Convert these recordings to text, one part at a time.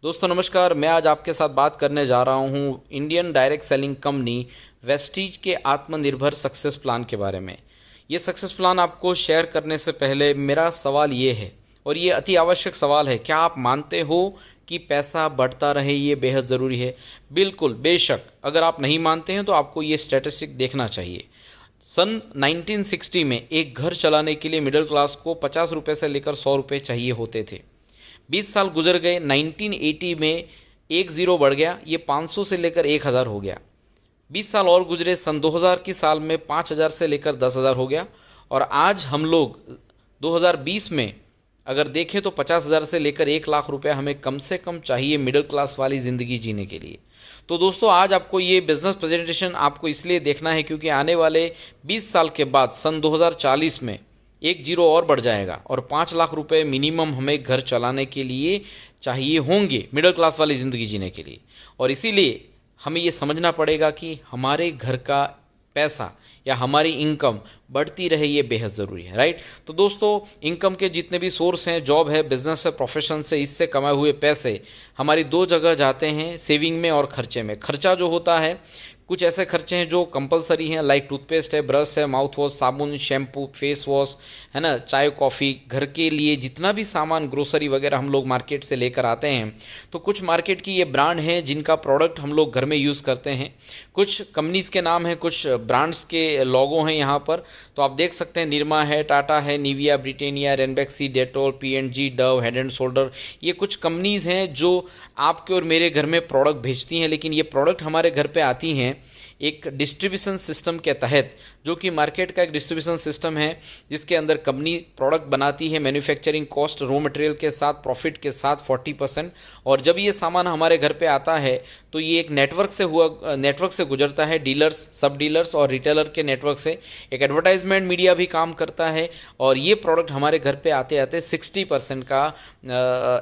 दोस्तों नमस्कार। मैं आज आपके साथ बात करने जा रहा हूँ Indian direct selling company Vestige के आत्मनिर्भर सक्सेस प्लान के बारे में। ये सक्सेस प्लान आपको शेयर करने से पहले मेरा सवाल ये है, और ये अति आवश्यक सवाल है, क्या आप मानते हो कि पैसा बढ़ता रहे ये बेहद ज़रूरी है? बिल्कुल, बेशक। अगर आप नहीं मानते हैं तो आपको ये स्टैटिस्टिक देखना चाहिए। सन 1960 में एक घर चलाने के लिए मिडिल क्लास को 50 रुपये से लेकर 100 रुपये चाहिए होते थे। 20 साल गुजर गए, 1980 में एक ज़ीरो बढ़ गया, ये 500 से लेकर 1000 हो गया। 20 साल और गुजरे, सन 2000 की साल में 5000 से लेकर 10,000 हो गया। और आज हम लोग 2020 में अगर देखें तो 50,000 से लेकर 1 लाख रुपया हमें कम से कम चाहिए मिडिल क्लास वाली ज़िंदगी जीने के लिए। तो दोस्तों आज आपको ये बिज़नेस प्रेजेंटेशन आपको इसलिए देखना है क्योंकि आने वाले 20 साल के बाद सन 2040 में एक जीरो और बढ़ जाएगा और 5 लाख रुपए मिनिमम हमें घर चलाने के लिए चाहिए होंगे मिडिल क्लास वाली ज़िंदगी जीने के लिए। और इसीलिए हमें ये समझना पड़ेगा कि हमारे घर का पैसा या हमारी इनकम बढ़ती रहे, ये बेहद ज़रूरी है, राइट। तो दोस्तों इनकम के जितने भी सोर्स हैं, जॉब है, बिजनेस है, प्रोफेशन से, इससे कमाए हुए पैसे हमारी दो जगह जाते हैं, सेविंग में और खर्चे में। खर्चा जो होता है, कुछ ऐसे खर्चे हैं जो कंपलसरी हैं, लाइक टूथपेस्ट है, ब्रश है, माउथ वॉश, साबुन, शैम्पू, फेस वॉश, है ना, चाय कॉफ़ी, घर के लिए जितना भी सामान, ग्रोसरी वगैरह हम लोग मार्केट से लेकर आते हैं। तो कुछ मार्केट की ये ब्रांड हैं जिनका प्रोडक्ट हम लोग घर में यूज़ करते हैं। कुछ कंपनीज़ के नाम हैं, कुछ ब्रांड्स के लोगो हैं यहाँ पर। तो आप देख सकते हैं, निरमा है, टाटा है, Nivea, Britannia, Ranbaxy, Dettol, PNG, Dove, head and shoulder, ये कुछ कंपनीज़ हैं जो आपके और मेरे घर में प्रोडक्ट भेजती हैं। लेकिन ये प्रोडक्ट हमारे घर पे आती हैं एक डिस्ट्रीब्यूशन सिस्टम के तहत, जो कि मार्केट का एक डिस्ट्रीब्यूशन सिस्टम है जिसके अंदर कंपनी प्रोडक्ट बनाती है मैन्युफैक्चरिंग कॉस्ट, रॉ मटेरियल के साथ, प्रॉफिट के साथ 40%। और जब ये सामान हमारे घर पे आता है तो ये एक नेटवर्क से गुजरता है, डीलर्स, सब डीलर्स और रिटेलर के नेटवर्क से। एक एडवर्टाइजमेंट मीडिया भी काम करता है और ये प्रोडक्ट हमारे घर पे आते आते 60% का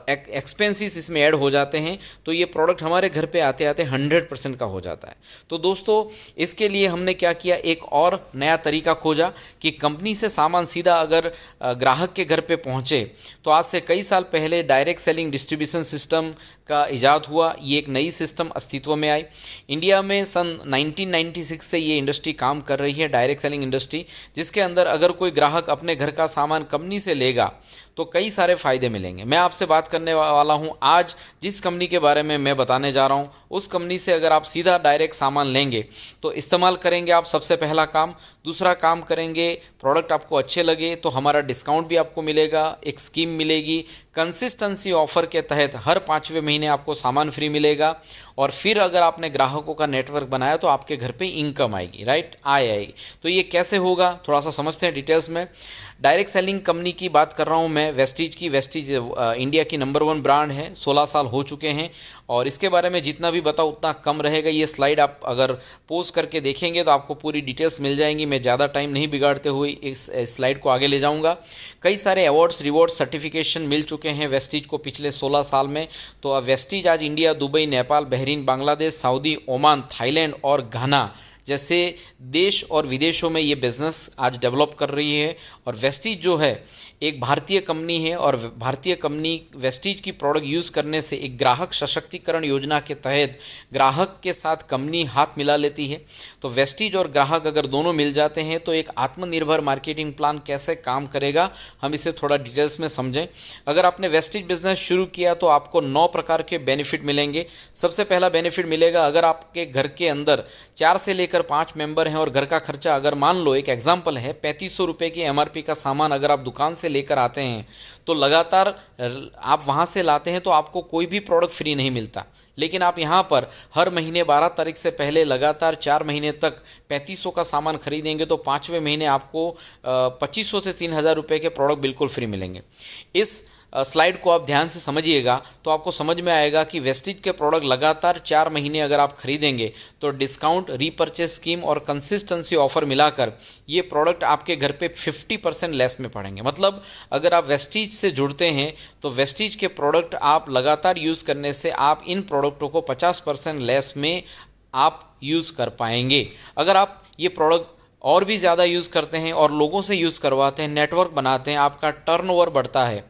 एक्सपेंसेस इसमें ऐड हो जाते हैं। तो ये प्रोडक्ट हमारे घर पे आते आते 100% का हो जाता है। तो दोस्तों इसके लिए हमने क्या किया, एक और नया तरीका खोजा कि कंपनी से सामान सीधा अगर ग्राहक के घर पे पहुंचे। तो आज से कई साल पहले डायरेक्ट सेलिंग डिस्ट्रीब्यूशन सिस्टम का इजाद हुआ। ये एक नई सिस्टम अस्तित्व में आई। इंडिया में सन 1996 से ये इंडस्ट्री काम कर रही है, डायरेक्ट सेलिंग इंडस्ट्री, जिसके अंदर अगर कोई ग्राहक अपने घर का सामान कंपनी से लेगा तो कई सारे फ़ायदे मिलेंगे। मैं आपसे बात करने वाला हूँ आज जिस कंपनी के बारे में मैं बताने जा रहा हूँ, उस कंपनी से अगर आप सीधा डायरेक्ट सामान लेंगे तो इस्तेमाल करेंगे आप, सबसे पहला काम। दूसरा काम करेंगे, प्रोडक्ट आपको अच्छे लगे तो हमारा डिस्काउंट भी आपको मिलेगा, एक स्कीम मिलेगी, कंसिस्टेंसी ऑफर के तहत हर 5वें महीने आपको सामान फ्री मिलेगा। और फिर अगर आपने ग्राहकों का नेटवर्क बनाया तो आपके घर पे इनकम आएगी, राइट, आएगी। तो ये कैसे होगा, थोड़ा सा समझते हैं डिटेल्स में। डायरेक्ट सेलिंग कंपनी की बात कर रहा हूँ मैं, वेस्टीज की। वेस्टीज इंडिया की नंबर 1 ब्रांड है, 16 साल हो चुके हैं। और इसके बारे में जितना भी बताऊँ उतना कम रहेगा। ये स्लाइड आप अगर पोज करके देखेंगे तो आपको पूरी डिटेल्स मिल जाएंगी। मैं ज़्यादा टाइम नहीं बिगाड़ते हुए इस स्लाइड को आगे ले जाऊँगा। कई सारे अवार्ड्स, रिवॉर्ड, सर्टिफिकेशन मिल चुके हैं वेस्टीज को पिछले 16 साल में। तो वेस्टीज आज India, Dubai, Nepal, Bahrain, Bangladesh, Saudi, Oman, Thailand और घाना जैसे देश और विदेशों में ये बिज़नेस आज डेवलप कर रही है। और वेस्टीज जो है एक भारतीय कंपनी है और भारतीय कंपनी वेस्टीज की प्रोडक्ट यूज़ करने से एक ग्राहक सशक्तिकरण योजना के तहत ग्राहक के साथ कंपनी हाथ मिला लेती है। तो वेस्टीज और ग्राहक अगर दोनों मिल जाते हैं तो एक आत्मनिर्भर मार्केटिंग प्लान कैसे काम करेगा, हम इसे थोड़ा डिटेल्स में समझें। अगर आपने वेस्टीज बिजनेस शुरू किया तो आपको 9 प्रकार के बेनिफिट मिलेंगे। सबसे पहला बेनिफिट मिलेगा, अगर आपके घर के अंदर 4 से लेकर 5 मेंबर हैं और घर का खर्चा अगर मान लो, एक एग्जांपल है, 3500 रुपये की एमआरपी का सामान अगर आप दुकान से लेकर आते हैं तो लगातार आप वहां से लाते हैं तो आपको कोई भी प्रोडक्ट फ्री नहीं मिलता। लेकिन आप यहाँ पर हर महीने 12 तारीख से पहले लगातार 4 महीने तक 3500 का सामान खरीदेंगे तो 5वें महीने आपको 2500 से 3000 रुपये के प्रोडक्ट बिल्कुल फ्री मिलेंगे। इस स्लाइड को आप ध्यान से समझिएगा तो आपको समझ में आएगा कि वेस्टीज के प्रोडक्ट लगातार 4 महीने अगर आप खरीदेंगे तो डिस्काउंट, रीपर्चेज स्कीम और कंसिस्टेंसी ऑफर मिलाकर ये प्रोडक्ट आपके घर पे 50% लेस में पड़ेंगे। मतलब अगर आप वेस्टीज से जुड़ते हैं तो वेस्टीज के प्रोडक्ट आप लगातार यूज़ करने से आप इन प्रोडक्टों को 50% लेस में आप यूज़ कर पाएंगे। अगर आप ये प्रोडक्ट और भी ज़्यादा यूज़ करते हैं और लोगों से यूज़ करवाते हैं, नेटवर्क बनाते हैं, आपका टर्नओवर बढ़ता है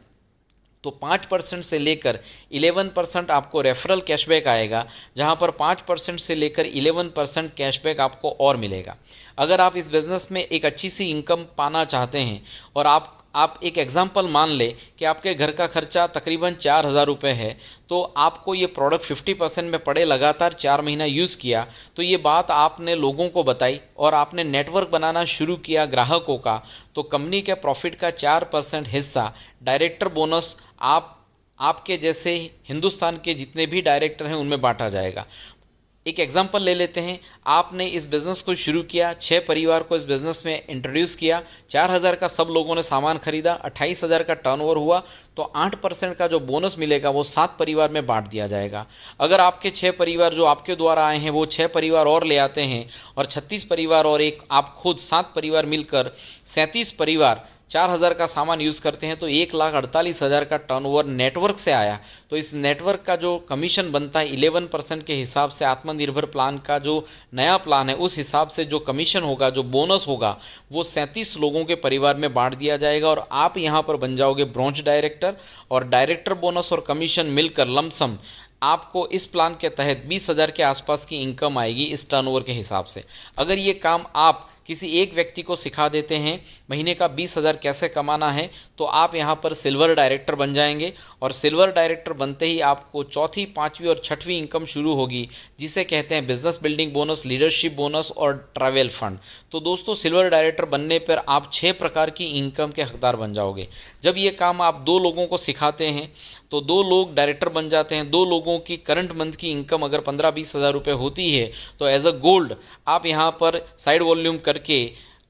तो 5% से लेकर 11% आपको रेफरल कैशबैक आएगा, जहां पर 5% से लेकर 11% कैशबैक आपको और मिलेगा। अगर आप इस बिज़नेस में एक अच्छी सी इनकम पाना चाहते हैं और आप एक एग्जांपल मान ले कि आपके घर का खर्चा तकरीबन 4,000 रुपये है, तो आपको ये प्रोडक्ट 50% में पड़े, लगातार 4 महीना यूज़ किया, तो ये बात आपने लोगों को बताई और आपने नेटवर्क बनाना शुरू किया ग्राहकों का, तो कंपनी के प्रॉफिट का 4% हिस्सा डायरेक्टर बोनस आपके जैसे हिंदुस्तान के जितने भी डायरेक्टर हैं उनमें बांटा जाएगा। एक एग्जांपल ले लेते हैं, आपने इस बिज़नेस को शुरू किया, 6 परिवार को इस बिज़नेस में इंट्रोड्यूस किया, 4,000 का सब लोगों ने सामान खरीदा, 28,000 का टर्नओवर हुआ, तो 8% का जो बोनस मिलेगा वो 7 परिवार में बांट दिया जाएगा। अगर आपके 6 परिवार जो आपके द्वारा आए हैं वो 6 परिवार और ले आते हैं और 36 परिवार और एक आप खुद 7 परिवार मिलकर 37 परिवार 4,000 का सामान यूज़ करते हैं, तो 1,48,000 का टर्नओवर नेटवर्क से आया। तो इस नेटवर्क का जो कमीशन बनता है 11% के हिसाब से, आत्मनिर्भर प्लान का जो नया प्लान है उस हिसाब से जो कमीशन होगा, जो बोनस होगा, वो 37 लोगों के परिवार में बांट दिया जाएगा और आप यहाँ पर बन जाओगे ब्रॉन्ज डायरेक्टर। और डायरेक्टर बोनस और कमीशन मिलकर लमसम आपको इस प्लान के तहत 20,000 के आसपास की इनकम आएगी इस टर्नओवर के हिसाब से। अगर ये काम आप किसी एक व्यक्ति को सिखा देते हैं महीने का 20,000 कैसे कमाना है, तो आप यहाँ पर सिल्वर डायरेक्टर बन जाएंगे और सिल्वर डायरेक्टर बनते ही आपको चौथी, पांचवी और छठवीं इनकम शुरू होगी, जिसे कहते हैं business building bonus, leadership bonus और ट्रैवल फंड। तो दोस्तों, सिल्वर डायरेक्टर बनने पर आप 6 प्रकार की इनकम के हकदार बन जाओगे। जब ये काम आप 2 लोगों को सिखाते हैं तो 2 लोग डायरेक्टर बन जाते हैं। 2 लोगों की करंट मंथ की इनकम अगर 15-20 हज़ार रुपये होती है, तो एज अ गोल्ड आप यहाँ पर साइड वॉल्यूम करके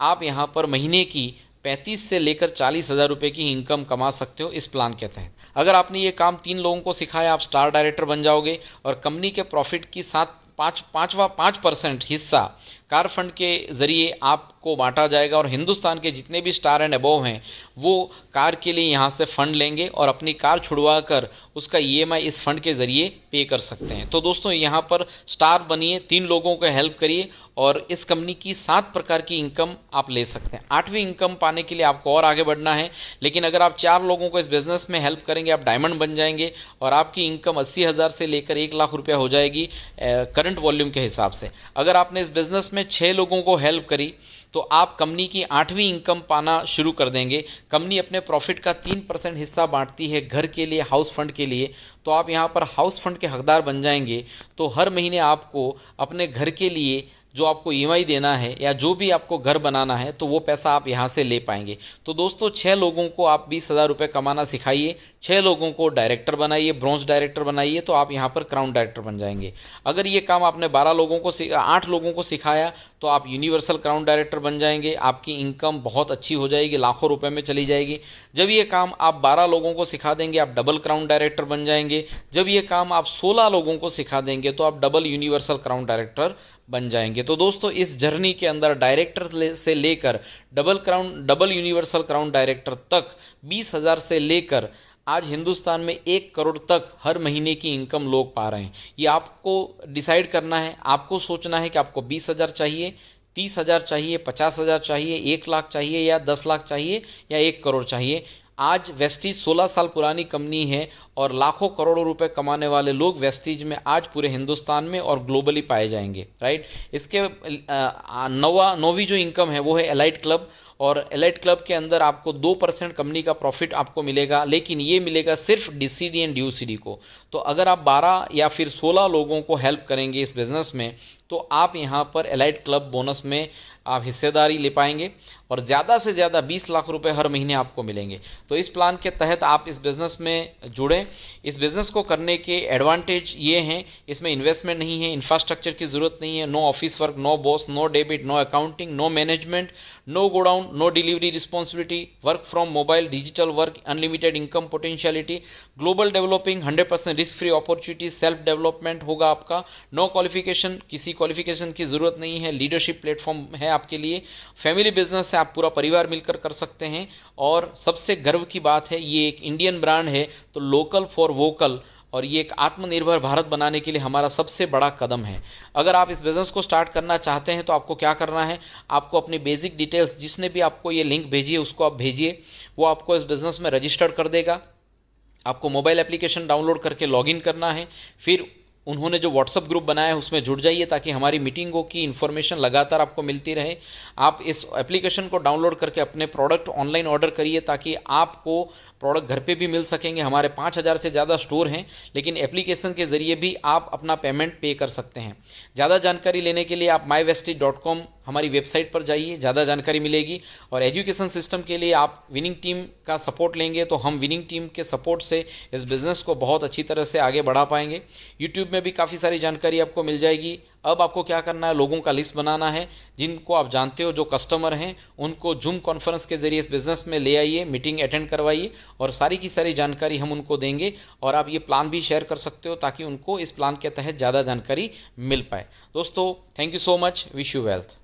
आप यहाँ पर महीने की 35 से लेकर 40,000 रुपये की इनकम कमा सकते हो इस प्लान के तहत। अगर आपने ये काम 3 लोगों को सिखाया, आप स्टार डायरेक्टर बन जाओगे और कंपनी के प्रॉफिट की 5% हिस्सा कार फंड के जरिए आपको बांटा जाएगा और हिंदुस्तान के जितने भी स्टार एंड अबव हैं वो कार के लिए यहाँ से फंड लेंगे और अपनी कार छुड़वा कर उसका ईएमआई इस फंड के जरिए पे कर सकते हैं। तो दोस्तों, यहाँ पर स्टार बनिए, 3 लोगों को हेल्प करिए और इस कंपनी की 7 प्रकार की इनकम आप ले सकते हैं। 8वीं इनकम पाने के लिए आपको और आगे बढ़ना है, लेकिन अगर आप 4 लोगों को इस बिजनेस में हेल्प करेंगे, आप डायमंड बन जाएंगे और आपकी इनकम 80,000 से लेकर 1,00,000 रुपया हो जाएगी करंट वॉल्यूम के हिसाब से। अगर आपने इस बिजनेस में 6 लोगों को हेल्प करी तो आप कंपनी की 8वीं इनकम पाना शुरू कर देंगे। कंपनी अपने प्रॉफिट का 3% हिस्सा बांटती है घर के लिए, हाउस फंड के लिए, तो आप यहाँ पर हाउस फंड के हकदार बन जाएंगे। तो हर महीने आपको अपने घर के लिए जो आपको ईएमआई देना है या जो भी आपको घर बनाना है, तो वो पैसा आप यहाँ से ले पाएंगे। तो दोस्तों, 6 लोगों को आप 20,000 रुपये कमाना सिखाइए, 6 लोगों को डायरेक्टर बनाइए, ब्रॉन्ज डायरेक्टर बनाइए, तो आप यहाँ पर क्राउन डायरेक्टर बन जाएंगे। अगर ये काम आपने 8 लोगों को सिखाया तो आप यूनिवर्सल क्राउन डायरेक्टर बन जाएंगे। आपकी इनकम बहुत अच्छी हो जाएगी, लाखों रुपए में चली जाएगी। जब ये काम आप 12 लोगों को सिखा देंगे, आप डबल क्राउन डायरेक्टर बन जाएंगे। जब ये काम आप 16 लोगों को सिखा देंगे तो आप डबल यूनिवर्सल क्राउन डायरेक्टर बन जाएंगे। तो दोस्तों, इस जर्नी के अंदर डायरेक्टर से लेकर डबल यूनिवर्सल क्राउन डायरेक्टर तक 20,000 से लेकर आज हिंदुस्तान में 1 करोड़ तक हर महीने की इनकम लोग पा रहे हैं। ये आपको डिसाइड करना है, आपको सोचना है कि आपको 20,000 चाहिए, 30,000 चाहिए, 50,000 चाहिए, 1,00,000 चाहिए या 10,00,000 चाहिए या 1 करोड़ चाहिए। आज वेस्टीज 16 साल पुरानी कंपनी है और लाखों करोड़ों रुपए कमाने वाले लोग वेस्टीज में आज पूरे हिंदुस्तान में और ग्लोबली पाए जाएंगे, राइट। इसके 9वीं जो इनकम है वो है एलाइट क्लब, और एलाइट क्लब के अंदर आपको 2% कंपनी का प्रॉफिट आपको मिलेगा, लेकिन ये मिलेगा सिर्फ डीसीडी एंड ड्यूसीडी को। तो अगर आप 12 या फिर 16 लोगों को हेल्प करेंगे इस बिज़नेस में, तो आप यहाँ पर एलाइट क्लब बोनस में आप हिस्सेदारी ले पाएंगे और ज़्यादा से ज़्यादा 20 लाख रुपए हर महीने आपको मिलेंगे। तो इस प्लान के तहत आप इस बिज़नेस में जुड़ें। इस बिज़नेस को करने के एडवांटेज ये हैं, इसमें इन्वेस्टमेंट नहीं है, इंफ्रास्ट्रक्चर की ज़रूरत नहीं है, no office work, no boss, no debit, no accounting, no management, no godown, no delivery responsibility, work from mobile, digital work, unlimited income potentiality, global developing, 100% risk free opportunity, self development होगा आपका, no qualification, किसी qualification की ज़रूरत नहीं है, leadership platform है आपके लिए, फैमिली बिजनेस से आप पूरा परिवार मिलकर कर सकते हैं। और सबसे गर्व की बात है, ये एक इंडियन ब्रांड है, तो लोकल फॉर वोकल, और ये एक आत्मनिर्भर भारत बनाने के लिए हमारा सबसे बड़ा कदम है। अगर आप इस बिज़नेस को स्टार्ट करना चाहते हैं तो आपको क्या करना है, आपको अपनी बेसिक डिटेल्स, जिसने भी आपको ये लिंक भेजी है उसको आप भेजिए, वो आपको इस बिज़नेस में रजिस्टर कर देगा। आपको मोबाइल एप्लीकेशन डाउनलोड करके लॉगिन करना है। फिर उन्होंने जो व्हाट्सअप ग्रुप बनाया है उसमें जुड़ जाइए ताकि हमारी मीटिंगों की इन्फॉर्मेशन लगातार आपको मिलती रहे। आप इस एप्लीकेशन को डाउनलोड करके अपने प्रोडक्ट ऑनलाइन ऑर्डर करिए ताकि आपको प्रोडक्ट घर पे भी मिल सकेंगे। हमारे 5,000 से ज़्यादा स्टोर हैं, लेकिन एप्लीकेशन के ज़रिए भी आप अपना पेमेंट पे कर सकते हैं। ज़्यादा जानकारी लेने के लिए आप mywestige.com हमारी वेबसाइट पर जाइए, ज़्यादा जानकारी मिलेगी। और एजुकेशन सिस्टम के लिए आप विनिंग टीम का सपोर्ट लेंगे तो हम विनिंग टीम के सपोर्ट से इस बिज़नेस को बहुत अच्छी तरह से आगे बढ़ा पाएंगे। यूट्यूब में भी काफ़ी सारी जानकारी आपको मिल जाएगी। अब आपको क्या करना है, लोगों का लिस्ट बनाना है जिनको आप जानते हो जो कस्टमर हैं, उनको जूम कॉन्फ्रेंस के जरिए इस बिज़नेस में ले आइए, मीटिंग अटेंड करवाइए और सारी की सारी जानकारी हम उनको देंगे। और आप ये प्लान भी शेयर कर सकते हो ताकि उनको इस प्लान के तहत ज़्यादा जानकारी मिल पाए। दोस्तों, thank you so much, wish you wealth.